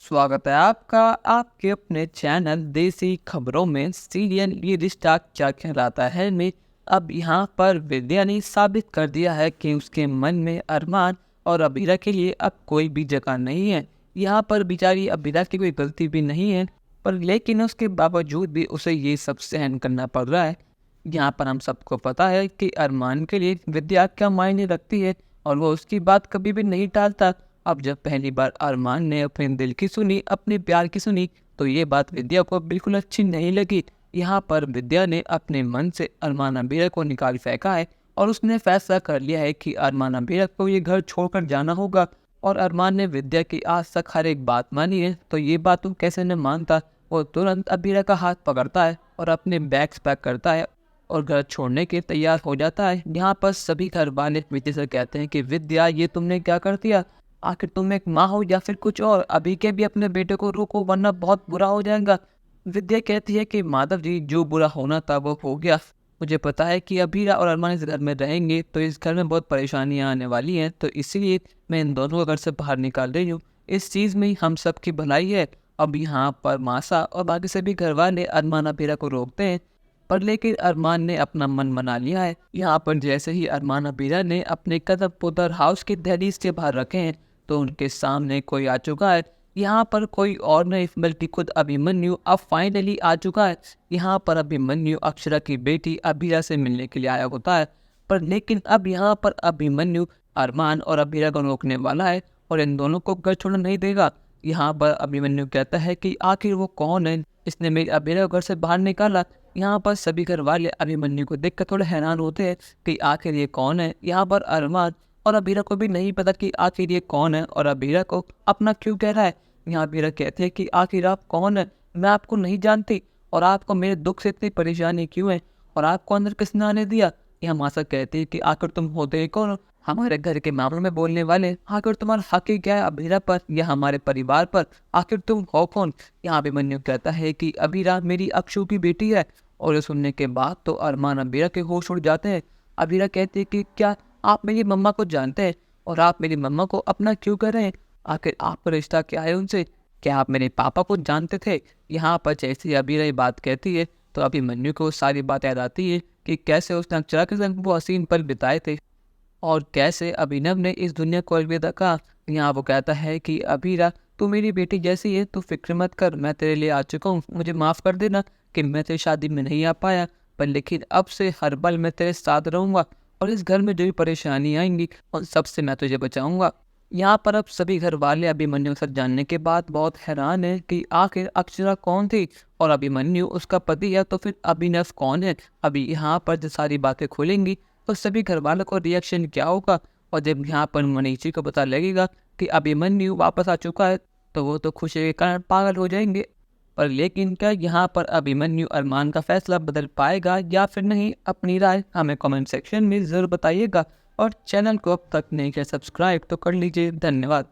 स्वागत है आपका आपके अपने चैनल देसी खबरों में। सीरियल ये रिश्ता क्या कहलाता है में अब यहाँ पर विद्या ने साबित कर दिया है कि उसके मन में अरमान और अबीरा के लिए अब कोई भी जगह नहीं है। यहाँ पर बेचारी अबीरा की कोई गलती भी नहीं है, पर लेकिन उसके बावजूद भी उसे ये सब सहन करना पड़ रहा है। यहाँ पर हम सबको पता है कि अरमान के लिए विद्या क्या मायने रखती है और वो उसकी बात कभी भी नहीं टालता। अब जब पहली बार अरमान ने अपने दिल की सुनी, अपने प्यार की सुनी, तो ये बात विद्या को बिल्कुल अच्छी नहीं लगी। यहाँ पर विद्या ने अपने मन से अरमान अबीरा को निकाल फेंका है और उसने फैसला कर लिया है कि अरमान अबीरा को ये घर छोड़कर जाना होगा। और अरमान ने विद्या की आज तक हर एक बात मानी है, तो ये बात वो कैसे न मानता। वो तुरंत अबीरा का हाथ पकड़ता है और अपने बैग्स पैक करता है और घर छोड़ने के तैयार हो जाता है। यहाँ पर सभी घर वाले विद्या से कहते हैं कि विद्या, ये तुमने क्या कर दिया? आखिर तुम एक माँ हो या फिर कुछ और? अभी के भी अपने बेटे को रोको वरना बहुत बुरा हो जाएगा। विद्या कहती है कि माधव जी, जो बुरा होना था वो हो गया। मुझे पता है कि अबीरा और अरमान इस घर में रहेंगे तो इस घर में बहुत परेशानियां आने वाली हैं, तो इसीलिए मैं इन दोनों को घर से बाहर निकाल रही हूँ। इस चीज़ में ही हम सब की भलाई है। अब यहाँ पर मासा और बाकी सभी घर वाले अरमान अबीरा को रोकते हैं, पर लेकिन अरमान ने अपना मन बना लिया है। यहाँ पर जैसे ही अरमान अबीरा ने अपने कदम पुदर हाउस की दहलीज के बाहर रखे हैं, तो उनके सामने कोई आ चुका है। यहाँ पर कोई और नहीं बल्कि खुद अभिमन्यु अब फाइनली आ चुका है। यहाँ पर अभिमन्यु अक्षरा की बेटी अबीरा से मिलने के लिए आया होता है, पर लेकिन अब यहाँ पर अभिमन्यु अरमान और अबीरा को रोकने वाला है और इन दोनों को घर छोड़ना नहीं देगा। यहाँ पर अभिमन्यु कहता है कि आखिर वो कौन है, इसने मेरी अबीरा को घर से बाहर निकाला। यहाँ पर सभी घर वाले अभिमन्यु को देखकर थोड़े हैरान होते हैं कि आखिर ये कौन है। यहाँ पर अरमान और अबीरा को भी नहीं पता कि आखिर ये कौन है और अबीरा को अपना क्यों कह रहा है। यहाँ अबीरा कहते हैं कि आखिर आप कौन है, मैं आपको नहीं जानती, और आपको मेरे दुख से इतनी परेशानी क्यों है, और आपको अंदर किसने आने दिया। यहाँ मासा कहती है कि आखिर तुम होते कौन हो, हमारे घर के मामलों में बोलने वाले। आखिर तुम्हारा हक ही क्या है अबीरा पर या हमारे परिवार पर, आखिर तुम हो कौन। यहाँ अभिमन्यु कहता है कि अबीरा मेरी अक्षु की बेटी है। और ये सुनने के बाद तो अरमान अबीरा के होश उड़ जाते हैं। अबीरा कहती है कि क्या आप मेरी मम्मा को जानते हैं और आप मेरी मम्मा को अपना क्यों कर रहे हैं? आखिर आपका रिश्ता क्या है उनसे? क्या आप मेरे पापा को जानते थे? यहाँ पर जैसे ही अबीरा ये बात कहती है तो अभिमन्यु को सारी बात याद आती है कि कैसे उसने अक्षरा के संग वो हसीन पल बिताए थे और कैसे अभिनव ने इस दुनिया को अलविदा कहा। यहाँ वो कहता है कि अबीरा, तू मेरी बेटी जैसी है, तू फिक्र मत कर, मैं तेरे लिए आ चुका हूँ। मुझे माफ़ कर देना कि मैं तेरी शादी में नहीं आ पाया, पर लेकिन अब से हर पल मैं तेरे साथ रहूँगा और इस घर में जो भी परेशानी आएंगी उन सब से मैं तुझे बचाऊंगा। यहाँ पर अब सभी घर वाले अभिमन्यु के साथ जानने के बाद बहुत हैरान है कि आखिर अक्षरा कौन थी और अभिमन्यु उसका पति है तो फिर अभिनव कौन है। अभी यहाँ पर जो सारी बातें खुलेंगी तो सभी घर वालों को रिएक्शन क्या होगा, और जब यहाँ पर मनीषी को पता लगेगा कि अभिमन्यु वापस आ चुका है तो वो तो खुशी के कारण पागल हो जाएंगे। पर लेकिन क्या यहाँ पर अभिमन्यु अरमान का फैसला बदल पाएगा या फिर नहीं? अपनी राय हमें कमेंट सेक्शन में ज़रूर बताइएगा और चैनल को अब तक नहीं किया सब्सक्राइब तो कर लीजिए। धन्यवाद।